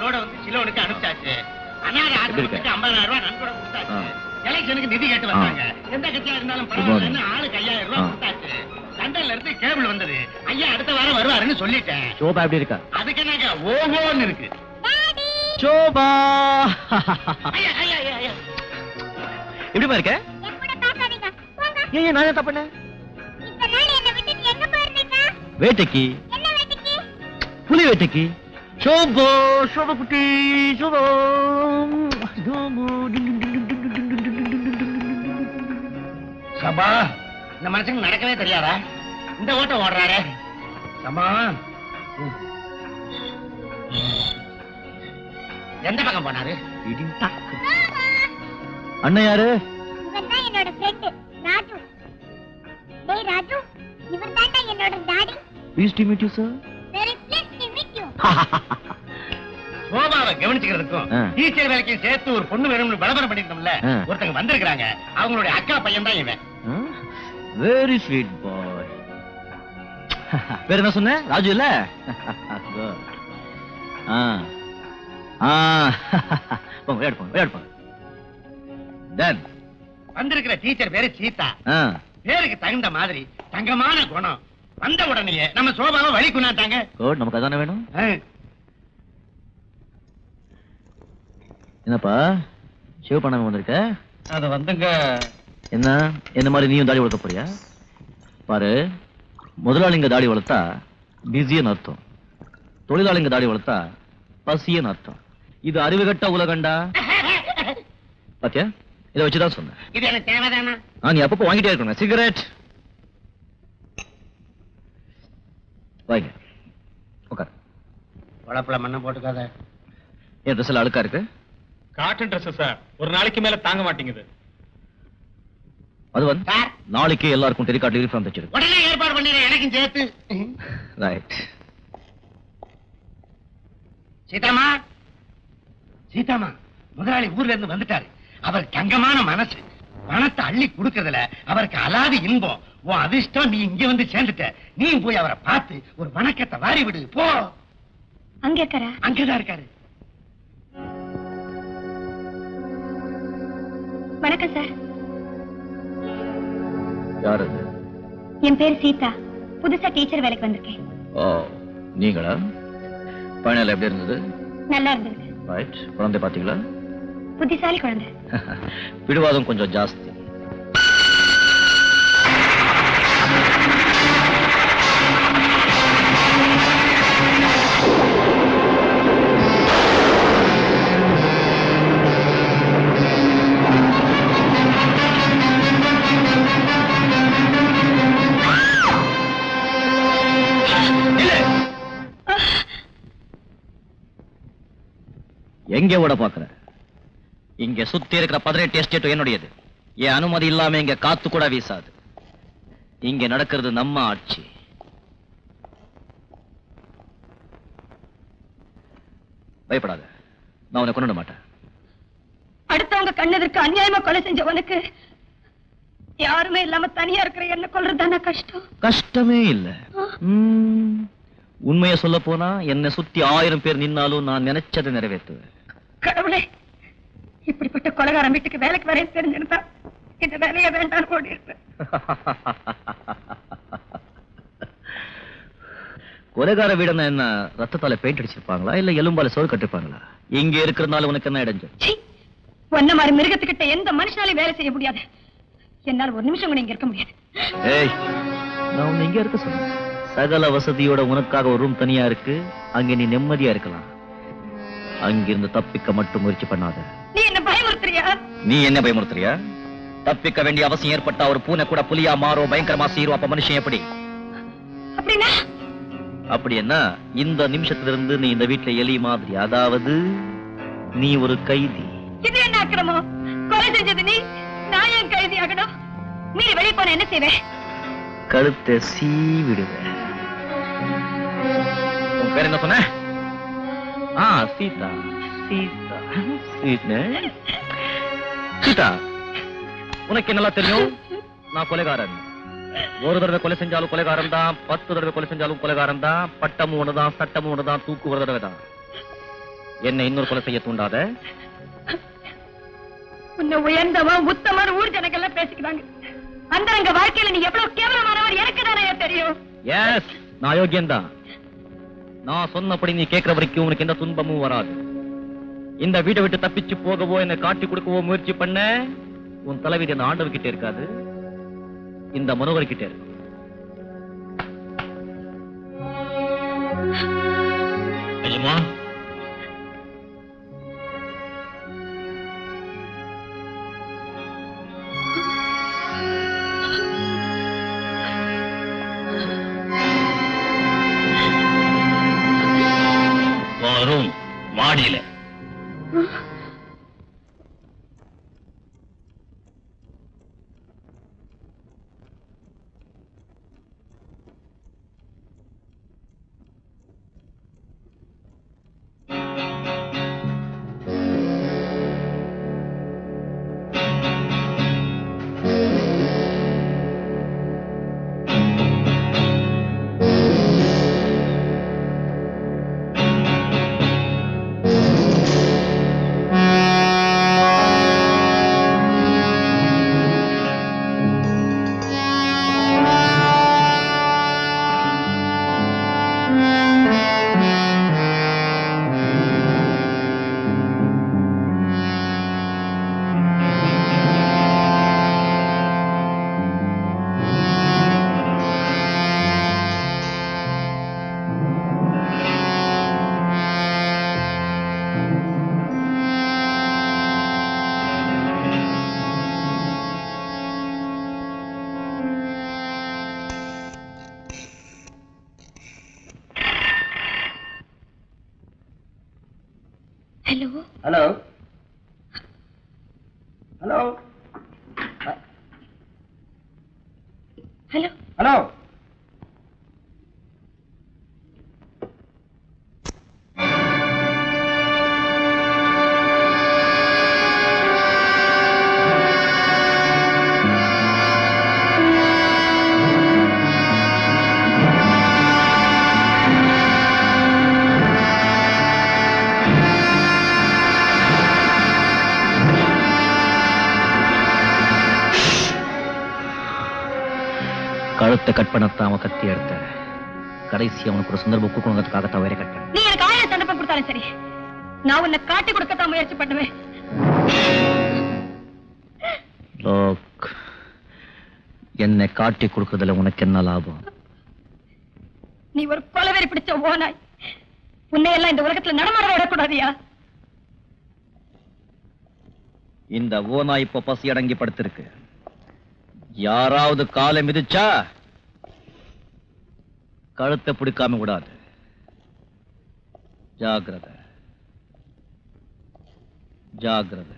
லோட வந்து சிலோனுக்கு அனுப்பிச்சாச்சு. அனாதை ஆசிரமத்துக்கு 50,000 ரூபாய் நன்கொடை கொடுத்தாச்சு. எலெக்ஷனுக்கு நிதி கேட்டு வந்தாங்க. எந்த கட்சியா இருந்தாலும் பரவாயில்லைன்னு ஆளுக்கு 5,000 ரூபாய் கொடுத்தாச்சு. லண்டன்ல இருந்து கேபிள் வந்தது. ஐயா அடுத்த வாரம் வருவாருன்னு சொல்லிட்டேன். சோபா எப்படி இருக்கா? அதுக்கு என்னங்க ஓஹோன்னு இருக்கு. சோபா ஐயா ஐயா ஐயா எப்படிமா இருக்க? ஏன் நான் என்ன பண்ணேன்? வேட்டைக்கு, புலி வேட்டைக்கு. சோபோ சோபா குட்டி சோபா. சபா இந்த மனுஷனுக்கு நடக்கவே தெரியாதா? இந்த ஓட்டம் ஓடுறாரு. சபா எந்த பக்கம் போனாரு? அண்ணன் யாரு? இவன்தான் என்னோட ஃப்ரெண்ட் ராஜு. டேய் ராஜு, இவர்தான்டா என்னோட daddy. Pleased to meet you, sir. Very pleased to meet you. சோபாவை கவனிச்சுக்கிறதுக்கும் டீச்சர் வேலைக்கும் சேர்த்து ஒரு பொண்ணு வேணும்னு பலபரம் பண்ணிருந்தோம்ல, ஒருத்தங்க வந்திருக்காங்க. அவங்களுடைய அக்கா பையன் தான் இவன். Very sweet boy. வேற என்ன சொன்ன? ராஜு இல்ல? போங்க விளையாடு போங்க. Done. வந்திருக்கிற டீச்சர் பேரு சீதா. பேருக்கு தகுந்த மாதிரி தங்கமான குணம். வந்த உடனே நம்ம சோபாவை வழி குணாட்டாங்க. நமக்கு அதானே வேணும். என்னப்பா ஷேவ் பண்ணாம வந்திருக்க? அது வந்துங்க. என்ன என்ன மாதிரி நீயும் தாடி வளர்க்க போறியா? பாரு, முதலாளிங்க தாடி வளர்த்தா பிஸின்னு அர்த்தம், தொழிலாளிங்க தாடி வளர்த்தா பசின்னு அர்த்தம். இது அறிவுகட்ட உலகண்டா. பாத்தியா, இதை வச்சுதான் சொன்னேன். இது எனக்கு தேவைதானா? நீ அப்பப்போ வாங்கிட்டே இருக்கணும். சிகரெட் வாங்க, உட்கார். உழப்புல மண்ணை போட்டுக்காத. என் ட்ரெஸ் எல்லாம் அழுக்கா இருக்கு. காட்டன் ட்ரெஸ் சார், ஒரு நாளைக்கு மேல தாங்க மாட்டேங்குது. அது வந்து நாளைக்கே எல்லாருக்கும் டெலிகார்ட் யூனிஃபார்ம் தச்சிரு. உடனே ஏற்பாடு பண்ணிடுறேன், எனக்கும் சேர்த்து. ரைட். சீதாமா, முதலாளி ஊர்ல இருந்து வந்துட்டாரு. அவர் தங்கமான மனசு, பணத்தை அள்ளி கொடுக்கறதுல அவருக்கு அலாதி இன்பம். உன் அதிர்ஷ்டம், நீ இங்க வந்து சேர்ந்துட்ட. நீ போய் அவரை பார்த்து ஒரு வணக்கத்தை வாரி விடு. போ. அங்க இருக்காரா? அங்கதான் இருக்காரு. வணக்கம் சார். யாரு? என் பேர் சீதா. புதுசா டீச்சர் வேலைக்கு வந்திருக்கேன். ஓ, நீங்களா? பயணம் எப்படி இருந்தது? நல்லா இருந்தது. ரைட். குழந்தை பாத்தீங்களா? புத்திசாலி குழந்தை. பிடிவாதம் கொஞ்சம் ஜாஸ்தி. எங்க ஓட பாக்குற? இங்க சுத்தி இருக்கிற 18 எஸ்டேட் என்னுடையது. என் அனுமதி இல்லாம இங்க காத்து கூட வீசாது. இங்க நடக்கிறது நம்ம ஆட்சி. பயப்படாத, நான் உன்னை கொண்டு மாட்டேன். அடுத்தவங்க கண்ணதற்கு அநியாயமா கொலை செஞ்சவனுக்கு யாருமே இல்லாம தனியா இருக்கிற என்ன கொல்றதுதானே கஷ்டம். கஷ்டமே இல்ல. உண்மையை சொல்ல போனா என்னை சுத்தி 1000 பேர் நின்னாலும் நான் நினைச்சதை நிறைவேற்றுவேன். கடவுளே, இப்படிப்பட்ட கொலைகாரன் வீட்டுக்கு வேலைக்கு வரைய தெரிஞ்சிருந்தா இந்த வேலையை வேண்டாம் ஓடி இருப்பேன். கொலைகார வீடுன்னா என்ன, ரத்தத்தால பெயிண்ட் அடிச்சிருப்பாங்களா இல்ல எலும்பால சோறு கட்டிருப்பாங்களா? இங்க இருக்கிறதுனால உனக்கு என்ன இடைஞ்சு? ஒன்ன மாதிரி மிருகத்துக்கிட்ட எந்த மனுஷனாலையும் வேலை செய்ய முடியாது. என்னால ஒரு நிமிஷம் கூட இங்க இருக்க முடியாது. ஏய், நான் உன்னை இங்க இருக்க சொன்னேன். சகல வசதியோட உனக்காக ஒரு ரூம் தனியா இருக்கு. அங்க நீ நிம்மதியா இருக்கலாம். அங்கிருந்து தப்பிக்க மட்டும் முயற்சி பண்ணாத. நீ என்ன பயமுறுத்துறியா? நீ என்ன பயமுறுத்துறியா? தப்பிக்க வேண்டிய அவசியம் ஏற்பட்டா ஒரு பூனை கூட புலியா மாறும், பயங்கரமா சீரும். அப்ப மனுஷன் எப்படி? அப்படின்னா அப்படி என்ன, இந்த நிமிஷத்திலிருந்து நீ இந்த வீட்டுல எலி மாதிரி. அதாவது நீ ஒரு கைதி. இது என்ன அக்கிரமம்? கொலை செஞ்சது நீ, நான் ஏன் கைதி ஆகணும்? நீ வெளியே போன என்ன செய்வேன்? கழுத்தை சீவிடுவேன். உன் பேர் என்ன சொன்ன? சீதா. சீதா சீதா, உனக்கு என்னெல்லாம் தெரியும்? நான் கொலைகாரன். ஒரு தடவை கொலை செஞ்சாலும் கொலைகாரன் தான், 10 தடவை கொலை செஞ்சாலும் கொலைகாரன் தான். பட்டமும் ஒண்ணுதான், சட்டமும் ஒண்ணுதான், தூக்கு ஒரு தடவை தான். என்ன இன்னொரு கொலை செய்ய தூண்டாத. உன்னை உயர்ந்தவா உத்தமர் ஊர் ஜனங்கள்லாம் பேசிக்கிறாங்க. அந்த எங்க வாழ்க்கையில நீ எவ்வளவு கேவலமானவர் எனக்கு தானே தெரியும். எஸ், நான் யோகியன்தான். நான் சொன்னபடி நீ கேட்கிற வரைக்கும் உனக்கு எந்த துன்பமும் வராது. இந்த வீட்டை விட்டு தப்பிச்சு போகவோ என்னை காட்டி கொடுக்கவோ முயற்சி பண்ண உன் தலைவிதி அந்த ஆண்டவர் கிட்டே இருக்காது, இந்த மனோகர் கிட்டே இருக்கு. ஐயம்மா, ரூம் மாடியில. Hello hello hello hello hello. கழுத்தை கட் பண்ணத்தான் அவன் கத்தி எடுத்த. கடைசி அவனுக்கு ஒரு சந்தர்ப்பம் கொடுக்கணுங்கிறதுக்காகத்தான் வேற கட் பண்ண. நீ எனக்கு 1000 சந்தர்ப்பம் கொடுத்தாலும் சரி, நான் உன்னை காட்டி கொடுக்கத்தான் முயற்சி பண்ணுவேன். லோக், என்னை காட்டி கொடுக்கறதுல உனக்கு என்ன லாபம்? நீ ஒரு கொலவெறி பிடிச்ச ஓனாய். உன்னை எல்லாம் இந்த உலகத்துல நடமாட விடக்கூடாதியா? இந்த ஓனாய் இப்ப பசி அடங்கி படுத்திருக்கு. யாராவது காலை மிதிச்சா கழுத்தை பிடிக்காம விடாது. ஜாகிரதை, ஜாகிரதை.